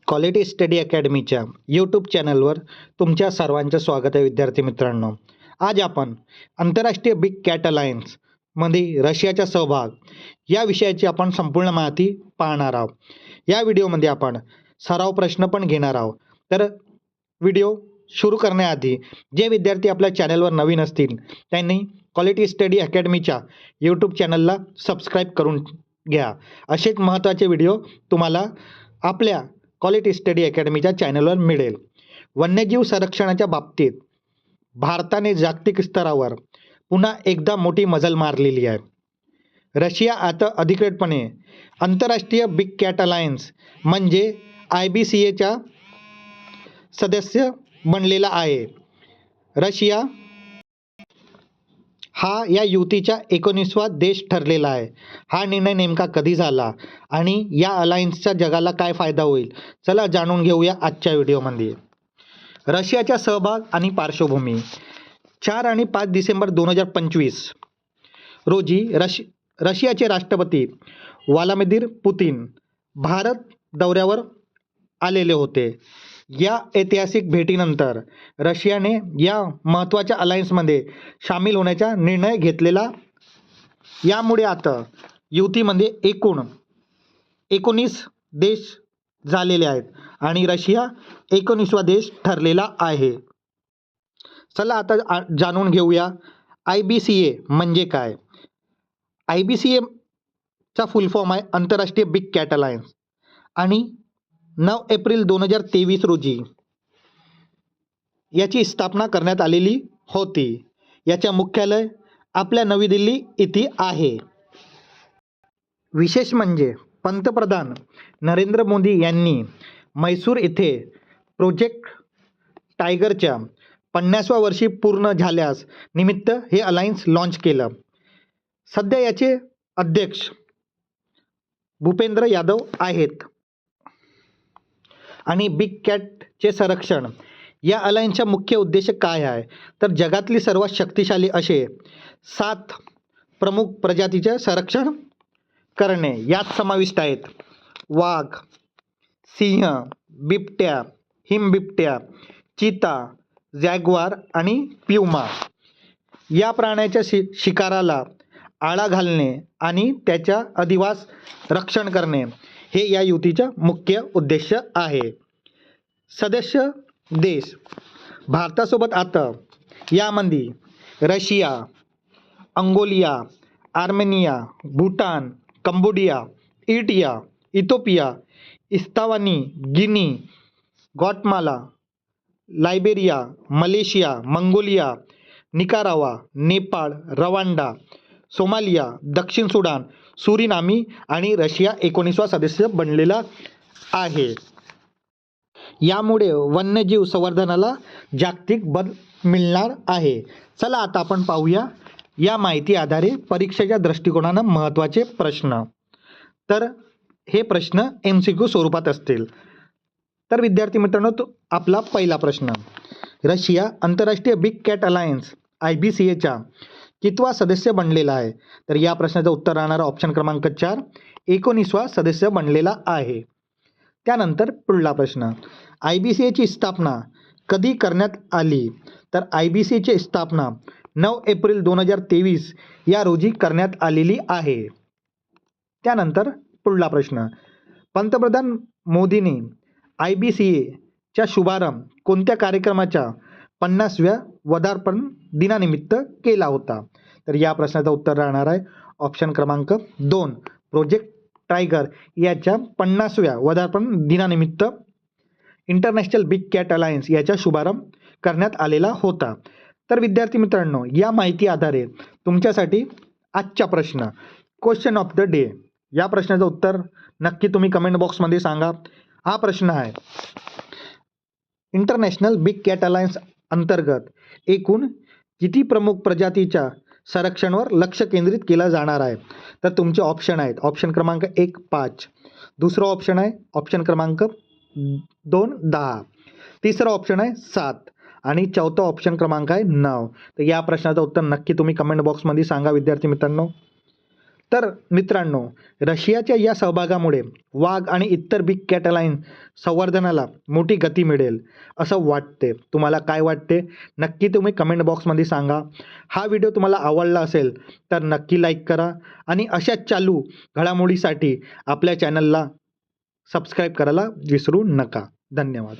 Quality study अकॅडमीच्या YouTube चॅनलवर तुमच्या सर्वांचं स्वागत आहे विद्यार्थी मित्रांनो. आज आपण आंतरराष्ट्रीय बिग कॅट अलायन्समध्ये रशियाचा सहभाग या विषयाची आपण संपूर्ण माहिती पाहणार आहोत. या व्हिडिओमध्ये आपण सराव प्रश्न पण घेणार आहोत. तर व्हिडिओ सुरू करण्याआधी जे विद्यार्थी आपल्या चॅनलवर नवीन असतील त्यांनी क्वालिटी स्टडी अकॅडमीच्या यूट्यूब चॅनलला सबस्क्राईब करून घ्या. असेच महत्त्वाचे व्हिडिओ तुम्हाला आपल्या क्वालिटी स्टडी अकॅडमीच्या चॅनलवर मिळेल. वन्यजीव संरक्षणाच्या बाबतीत भारताने जागतिक स्तरावर पुन्हा एकदा मोठी मजल मारलेली आहे. रशिया आता अधिकृतपणे आंतरराष्ट्रीय बिग कॅट अलायन्स म्हणजे IBCAचा सदस्य बनलेला आहे. रशिया हा या युतीचा 19वा देश ठरलेला आहे. हा निर्णय नेमका कधी झाला आणि या अलायन्सचा जगाला काय फायदा होईल, चला जाणून घेऊया आजच्या व्हिडिओमध्ये. रशियाचा सहभाग आणि पार्श्वभूमी. 4 आणि 5 डिसेंबर 2025 रोजी रशियाचे राष्ट्रपती व्लादिमीर पुतिन भारत दौऱ्यावर आलेले होते. या ऐतिहासिक भेटीनंतर रशियाने या महत्त्वाच्या अलायन्समध्ये सामील होण्याचा निर्णय घेतलेला. यामुळे आता युतीमध्ये एकूण 19 देश झालेले आहेत आणि रशिया 19वा देश ठरलेला आहे. चला आता जाणून घेऊया IBCA म्हणजे काय. IBCAचा फुल फॉर्म आहे आंतरराष्ट्रीय बिग कॅट अलायन्स आणि 9 एप्रिल 2023 रोजी याची स्थापना करण्यात आलेली होती. याचे मुख्यालय आपल्या नवी दिल्ली येथे आहे. विशेष म्हणजे पंतप्रधान नरेंद्र मोदी यांनी म्हैसूर येथे प्रोजेक्ट टायगरच्या 50व्या वर्षी पूर्ण झाल्यास निमित्त हे अलायन्स लॉन्च केलं. सध्या याचे अध्यक्ष भूपेंद्र यादव आहेत. आणि बिग कॅटचे संरक्षण या अलायन्सचा मुख्य उद्देश काय आहे, तर जगातली सर्वात शक्तिशाली असे 7 प्रमुख प्रजातीचे संरक्षण करणे. यात समाविष्ट आहेत वाघ, सिंह, बिबट्या, हिमबिबट्या, चीता, जॅग्वार आणि प्युमा. या प्राण्याच्या शिकाराला आळा घालणे आणि त्याच्या अधिवास रक्षण करणे हे या युतीचा मुख्य उद्देश आहे. सदस्य देश भारतासोबत आता यामध्ये Russia, Angola, Armenia, Bhutan, Cambodia, Ethiopia, Eswatini, Guinea, Guatemala, Liberia, Malaysia, Mongolia, Nicaragua, Nepal, Rwanda, Somalia, दक्षिण सुदान, सुरिनामी आणि रशिया 19वा सदस्य बनलेला आहे. यामुळे वन्यजीव संवर्धनाला जागतिक बळ मिळणार आहे. चला आता आपण पाहूया या माहिती आधारे परीक्षेच्या दृष्टिकोनानं महत्त्वाचे प्रश्न. तर हे प्रश्न MCQ स्वरूपात असतील. तर विद्यार्थी मित्रांनो, तो आपला पहिला प्रश्न. रशिया आंतरराष्ट्रीय बिग कॅट अलायन्स IBCAचा कितवा सदस्य बनलेला आहे, तर या प्रश्नाचं उत्तर राहणार ऑप्शन क्रमांक 4 19वा सदस्य बनलेला आहे. त्यानंतर पुढला प्रश्न. IBCAची स्थापना कधी करण्यात आली, तर IBCAची स्थापना 9 एप्रिल 2023 या रोजी करण्यात आलेली आहे. त्यानंतर पुढला प्रश्न. पंतप्रधान मोदींनी IBCAचा शुभारंभ कोणत्या कार्यक्रमाच्या 50व्या वर्धापन दिनानिमित्त केला होता, तर या प्रश्नाचं उत्तर राहणार आहे ऑप्शन क्रमांक 2 प्रोजेक्ट टायगर याच्या 50व्या वर्धापन दिनानिमित्त इंटरनॅशनल बिग कॅट अलायन्स याचा शुभारंभ करण्यात आलेला होता. तर विद्यार्थी मित्रांनो, या माहिती आधारे तुमच्यासाठी आजचा प्रश्न क्वेश्चन ऑफ द डे. या प्रश्नाचं उत्तर नक्की तुम्ही कमेंट बॉक्समध्ये सांगा. हा प्रश्न आहे, इंटरनॅशनल बिग कॅट अलायन्स अंतर्गत एकूण किती प्रमुख प्रजातीच्या संरक्षणावर लक्ष केंद्रित केलं जाणार आहे, तर तुमचे ऑप्शन आहेत ऑप्शन क्रमांक 1 5, दुसरा ऑप्शन आहे ऑप्शन क्रमांक 2 10, तिसरा ऑप्शन आहे 7 आणि चौथा ऑप्शन क्रमांक आहे 9. तर या प्रश्नाचं उत्तर नक्की तुम्ही कमेंट बॉक्समध्ये सांगा विद्यार्थी मित्रांनो. तर मित्रांनो, रशियाच्या या सहभागामुळे वाघ आणि इतर बिग कॅट अलायन्स संवर्धनाला मोठी गती मिळेल असं वाटते. तुम्हाला काय वाटते नक्की तुम्ही कमेंट बॉक्समध्ये सांगा. हा व्हिडिओ तुम्हाला आवडला असेल तर नक्की लाईक करा आणि अशा चालू घडामोडीसाठी आपल्या चॅनलला सबस्क्राईब करायला विसरू नका. धन्यवाद.